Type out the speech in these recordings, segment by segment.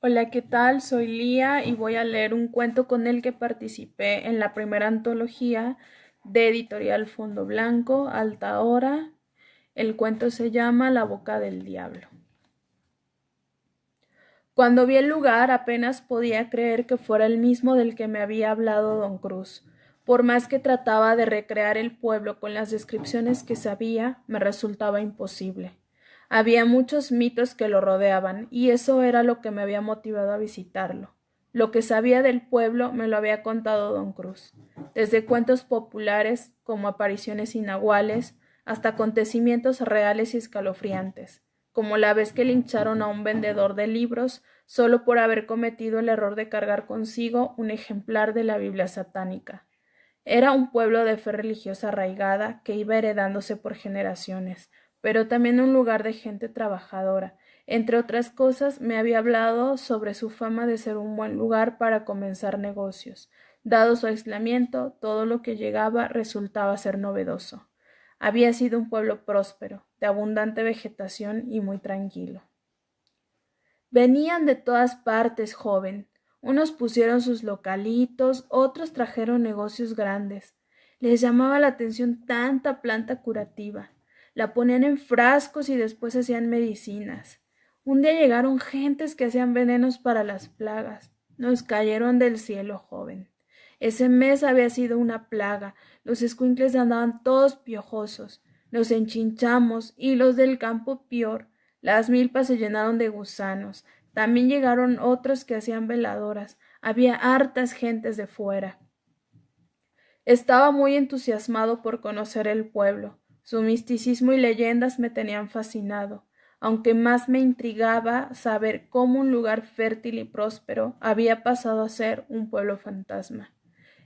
Hola, ¿qué tal? Soy Lía y voy a leer un cuento con el que participé en la primera antología de Editorial Fondo Blanco, Alta Hora. El cuento se llama La boca del diablo. Cuando vi el lugar apenas podía creer que fuera el mismo del que me había hablado don Cruz. Por más que trataba de recrear el pueblo con las descripciones que sabía, me resultaba imposible. Había muchos mitos que lo rodeaban, y eso era lo que me había motivado a visitarlo. Lo que sabía del pueblo me lo había contado don Cruz, desde cuentos populares como apariciones inaguales hasta acontecimientos reales y escalofriantes, como la vez que lincharon a un vendedor de libros solo por haber cometido el error de cargar consigo un ejemplar de la Biblia satánica. Era un pueblo de fe religiosa arraigada que iba heredándose por generaciones, pero también un lugar de gente trabajadora. Entre otras cosas, me había hablado sobre su fama de ser un buen lugar para comenzar negocios. Dado su aislamiento, todo lo que llegaba resultaba ser novedoso. Había sido un pueblo próspero, de abundante vegetación y muy tranquilo. Venían de todas partes, joven. Unos pusieron sus localitos, otros trajeron negocios grandes. Les llamaba la atención tanta planta curativa. La ponían en frascos y después hacían medicinas. Un día llegaron gentes que hacían venenos para las plagas. Nos cayeron del cielo, joven. Ese mes había sido una plaga. Los escuincles andaban todos piojosos. Nos enchinchamos y los del campo peor. Las milpas se llenaron de gusanos. También llegaron otros que hacían veladoras. Había hartas gentes de fuera. Estaba muy entusiasmado por conocer el pueblo. Su misticismo y leyendas me tenían fascinado, aunque más me intrigaba saber cómo un lugar fértil y próspero había pasado a ser un pueblo fantasma.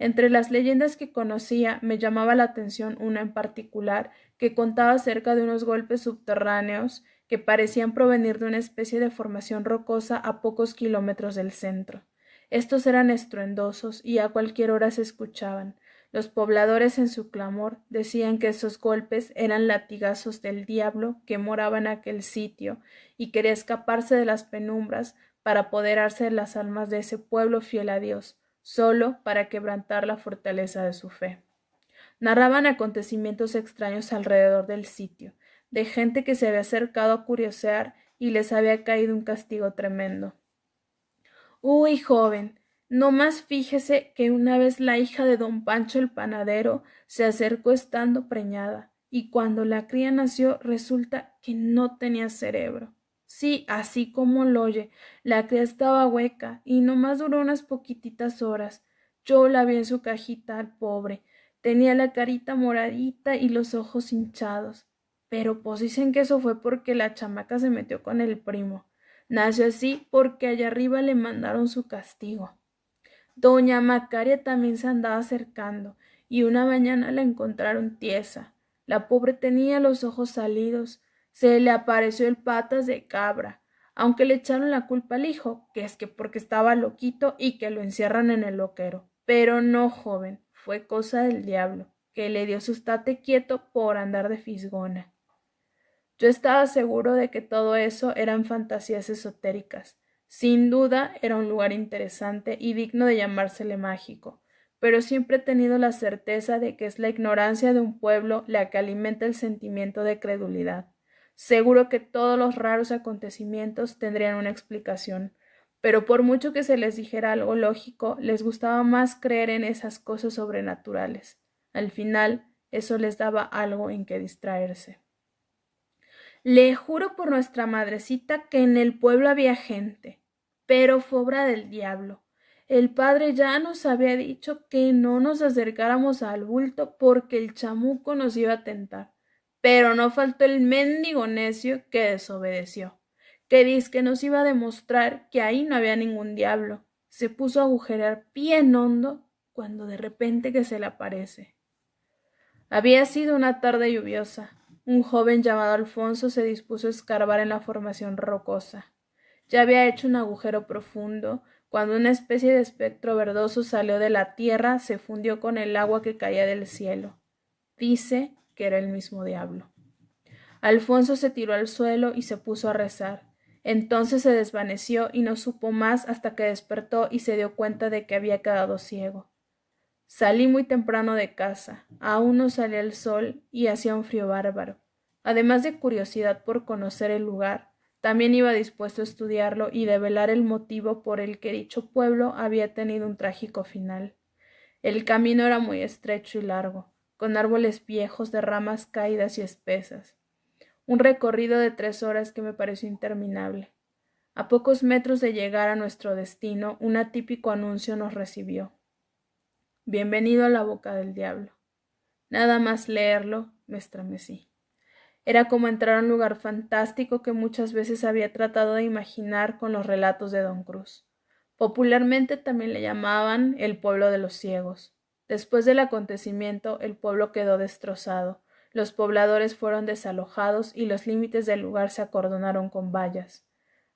Entre las leyendas que conocía me llamaba la atención una en particular que contaba acerca de unos golpes subterráneos que parecían provenir de una especie de formación rocosa a pocos kilómetros del centro. Estos eran estruendosos y a cualquier hora se escuchaban. Los pobladores en su clamor decían que esos golpes eran latigazos del diablo que moraba en aquel sitio y quería escaparse de las penumbras para apoderarse de las almas de ese pueblo fiel a Dios, solo para quebrantar la fortaleza de su fe. Narraban acontecimientos extraños alrededor del sitio, de gente que se había acercado a curiosear y les había caído un castigo tremendo. Uy, joven, no más fíjese que una vez la hija de don Pancho el panadero se acercó estando preñada, y cuando la cría nació resulta que no tenía cerebro. Sí, así como lo oye, la cría estaba hueca y nomás duró unas poquititas horas. Yo la vi en su cajita al pobre. Tenía la carita moradita y los ojos hinchados. Pero pues dicen que eso fue porque la chamaca se metió con el primo. Nació así porque allá arriba le mandaron su castigo. Doña Macaria también se andaba acercando, y una mañana la encontraron tiesa. La pobre tenía los ojos salidos. Se le apareció el patas de cabra, aunque le echaron la culpa al hijo, que es que porque estaba loquito y que lo encierran en el loquero. Pero no, joven, fue cosa del diablo, que le dio su estate quieto por andar de fisgona. Yo estaba seguro de que todo eso eran fantasías esotéricas. Sin duda era un lugar interesante y digno de llamársele mágico, pero siempre he tenido la certeza de que es la ignorancia de un pueblo la que alimenta el sentimiento de credulidad. Seguro que todos los raros acontecimientos tendrían una explicación, pero por mucho que se les dijera algo lógico, les gustaba más creer en esas cosas sobrenaturales. Al final, eso les daba algo en que distraerse. Le juro por nuestra madrecita que en el pueblo había gente, pero fue obra del diablo. El padre ya nos había dicho que no nos acercáramos al bulto porque el chamuco nos iba a tentar. Pero no faltó el mendigo necio que desobedeció, que dizque nos iba a demostrar que ahí no había ningún diablo. Se puso a agujerear bien hondo cuando de repente que se le aparece. Había sido una tarde lluviosa. Un joven llamado Alfonso se dispuso a escarbar en la formación rocosa. Ya había hecho un agujero profundo, cuando una especie de espectro verdoso salió de la tierra, se fundió con el agua que caía del cielo. Dice que era el mismo diablo. Alfonso se tiró al suelo y se puso a rezar. Entonces se desvaneció y no supo más hasta que despertó y se dio cuenta de que había quedado ciego. Salí muy temprano de casa, aún no salía el sol y hacía un frío bárbaro. Además de curiosidad por conocer el lugar, también iba dispuesto a estudiarlo y develar el motivo por el que dicho pueblo había tenido un trágico final. El camino era muy estrecho y largo, con árboles viejos de ramas caídas y espesas. Un recorrido de 3 horas que me pareció interminable. A pocos metros de llegar a nuestro destino, un atípico anuncio nos recibió. Bienvenido a la boca del diablo. Nada más leerlo, me estremecí. Era como entrar a un lugar fantástico que muchas veces había tratado de imaginar con los relatos de Don Cruz. Popularmente también le llamaban el pueblo de los ciegos. Después del acontecimiento, el pueblo quedó destrozado. Los pobladores fueron desalojados y los límites del lugar se acordonaron con vallas.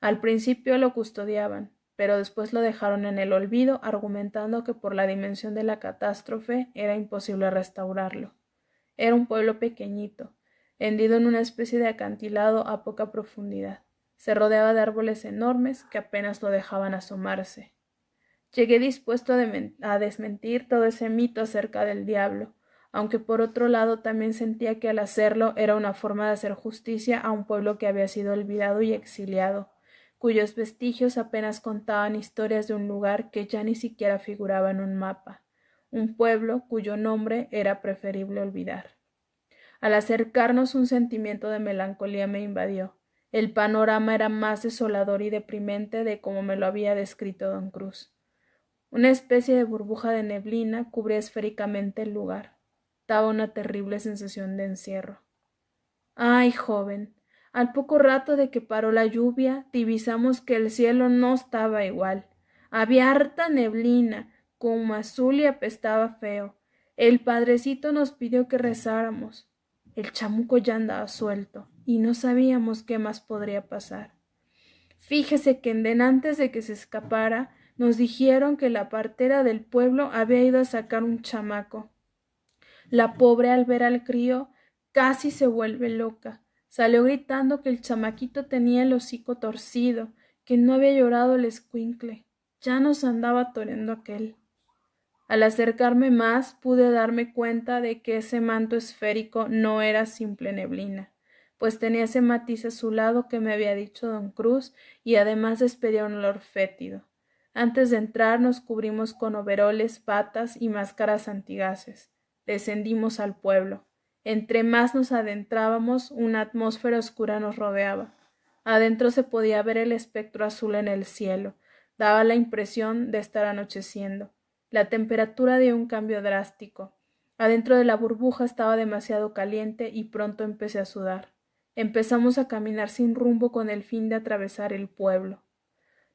Al principio lo custodiaban, pero después lo dejaron en el olvido, argumentando que por la dimensión de la catástrofe era imposible restaurarlo. Era un pueblo pequeñito, hendido en una especie de acantilado a poca profundidad. Se rodeaba de árboles enormes que apenas lo dejaban asomarse. Llegué dispuesto a desmentir todo ese mito acerca del diablo, aunque por otro lado también sentía que al hacerlo era una forma de hacer justicia a un pueblo que había sido olvidado y exiliado, cuyos vestigios apenas contaban historias de un lugar que ya ni siquiera figuraba en un mapa, un pueblo cuyo nombre era preferible olvidar. Al acercarnos un sentimiento de melancolía me invadió. El panorama era más desolador y deprimente de como me lo había descrito don Cruz. Una especie de burbuja de neblina cubría esféricamente el lugar. Daba una terrible sensación de encierro. ¡Ay, joven! Al poco rato de que paró la lluvia, divisamos que el cielo no estaba igual. Había harta neblina, como azul y apestaba feo. El padrecito nos pidió que rezáramos. El chamuco ya andaba suelto, y no sabíamos qué más podría pasar. Fíjese que antes de que se escapara, nos dijeron que la partera del pueblo había ido a sacar un chamaco. La pobre al ver al crío casi se vuelve loca. Salió gritando que el chamaquito tenía el hocico torcido, que no había llorado el escuincle. Ya nos andaba toreando aquel. Al acercarme más, pude darme cuenta de que ese manto esférico no era simple neblina, pues tenía ese matiz azulado que me había dicho don Cruz y además despedía un olor fétido. Antes de entrar nos cubrimos con overoles, batas y máscaras antigases. Descendimos al pueblo. Entre más nos adentrábamos, una atmósfera oscura nos rodeaba. Adentro se podía ver el espectro azul en el cielo. Daba la impresión de estar anocheciendo. La temperatura dio un cambio drástico. Adentro de la burbuja estaba demasiado caliente y pronto empecé a sudar. Empezamos a caminar sin rumbo con el fin de atravesar el pueblo.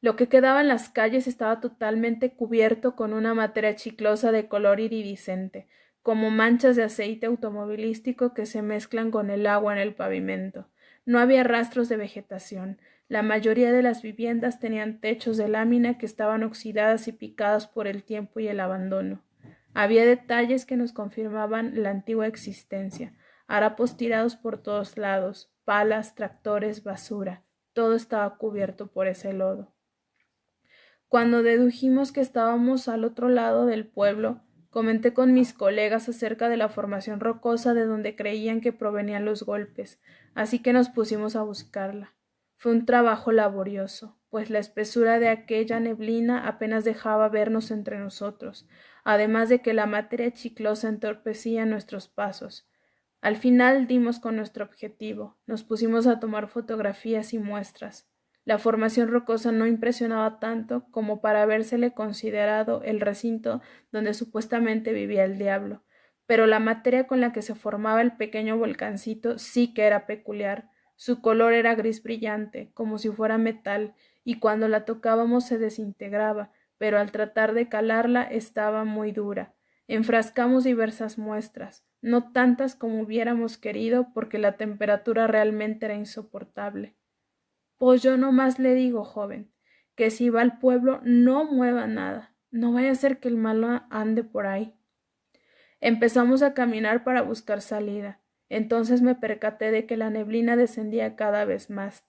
Lo que quedaba en las calles estaba totalmente cubierto con una materia chiclosa de color iridiscente, como manchas de aceite automovilístico que se mezclan con el agua en el pavimento. No había rastros de vegetación. La mayoría de las viviendas tenían techos de lámina que estaban oxidadas y picadas por el tiempo y el abandono. Había detalles que nos confirmaban la antigua existencia, harapos tirados por todos lados, palas, tractores, basura. Todo estaba cubierto por ese lodo. Cuando dedujimos que estábamos al otro lado del pueblo, comenté con mis colegas acerca de la formación rocosa de donde creían que provenían los golpes, así que nos pusimos a buscarla. Fue un trabajo laborioso, pues la espesura de aquella neblina apenas dejaba vernos entre nosotros, además de que la materia chiclosa entorpecía nuestros pasos. Al final dimos con nuestro objetivo, nos pusimos a tomar fotografías y muestras. La formación rocosa no impresionaba tanto como para habérsele considerado el recinto donde supuestamente vivía el diablo, pero la materia con la que se formaba el pequeño volcancito sí que era peculiar. Su color era gris brillante, como si fuera metal, y cuando la tocábamos se desintegraba, pero al tratar de calarla estaba muy dura. Enfrascamos diversas muestras, no tantas como hubiéramos querido, porque la temperatura realmente era insoportable. Pues yo nomás le digo, joven, que si va al pueblo no mueva nada, no vaya a ser que el malo ande por ahí. Empezamos a caminar para buscar salida. Entonces me percaté de que la neblina descendía cada vez más.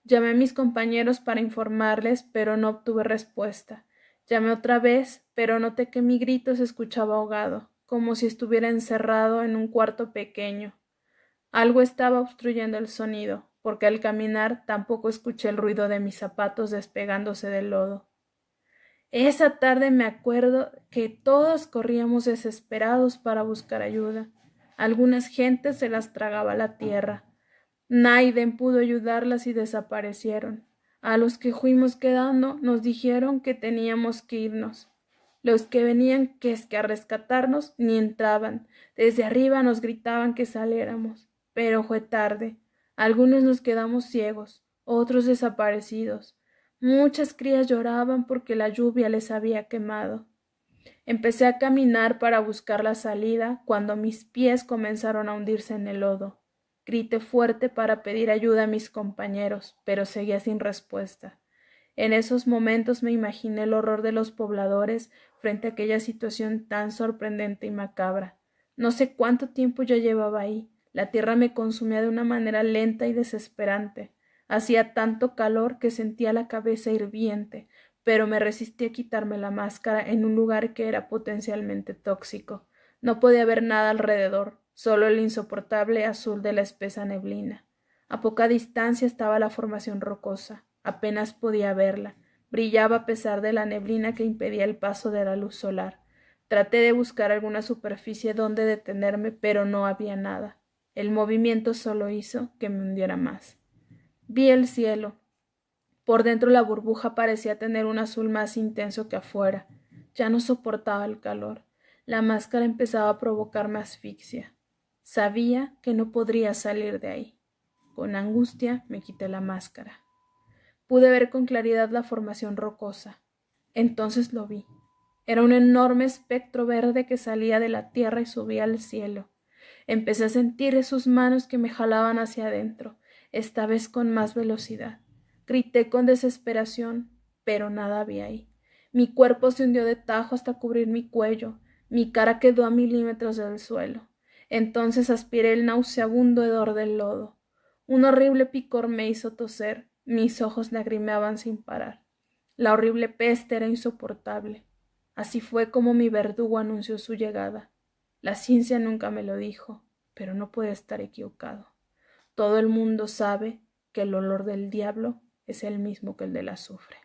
Llamé a mis compañeros para informarles, pero no obtuve respuesta. Llamé otra vez, pero noté que mi grito se escuchaba ahogado, como si estuviera encerrado en un cuarto pequeño. Algo estaba obstruyendo el sonido, porque al caminar tampoco escuché el ruido de mis zapatos despegándose del lodo. Esa tarde me acuerdo que todos corríamos desesperados para buscar ayuda. Algunas gentes se las tragaba la tierra. Naiden pudo ayudarlas y desaparecieron. A los que fuimos quedando nos dijeron que teníamos que irnos. Los que venían que a rescatarnos ni entraban. Desde arriba nos gritaban que saliéramos. Pero fue tarde. Algunos nos quedamos ciegos, otros desaparecidos. Muchas crías lloraban porque la lluvia les había quemado. Empecé a caminar para buscar la salida cuando mis pies comenzaron a hundirse en el lodo. Grité fuerte para pedir ayuda a mis compañeros, pero seguía sin respuesta. En esos momentos me imaginé el horror de los pobladores frente a aquella situación tan sorprendente y macabra. No sé cuánto tiempo yo llevaba ahí. La tierra me consumía de una manera lenta y desesperante. Hacía tanto calor que sentía la cabeza hirviente, pero me resistí a quitarme la máscara en un lugar que era potencialmente tóxico. No podía ver nada alrededor, solo el insoportable azul de la espesa neblina. A poca distancia estaba la formación rocosa. Apenas podía verla. Brillaba a pesar de la neblina que impedía el paso de la luz solar. Traté de buscar alguna superficie donde detenerme, pero no había nada. El movimiento solo hizo que me hundiera más. Vi el cielo. Por dentro la burbuja parecía tener un azul más intenso que afuera. Ya no soportaba el calor. La máscara empezaba a provocarme asfixia. Sabía que no podría salir de ahí. Con angustia me quité la máscara. Pude ver con claridad la formación rocosa. Entonces lo vi. Era un enorme espectro verde que salía de la tierra y subía al cielo. Empecé a sentir sus manos que me jalaban hacia adentro, esta vez con más velocidad. Grité con desesperación, pero nada había ahí. Mi cuerpo se hundió de tajo hasta cubrir mi cuello. Mi cara quedó a milímetros del suelo. Entonces aspiré el nauseabundo hedor del lodo. Un horrible picor me hizo toser. Mis ojos lagrimeaban sin parar. La horrible peste era insoportable. Así fue como mi verdugo anunció su llegada. La ciencia nunca me lo dijo, pero no puede estar equivocado. Todo el mundo sabe que el olor del diablo es el mismo que el del azufre.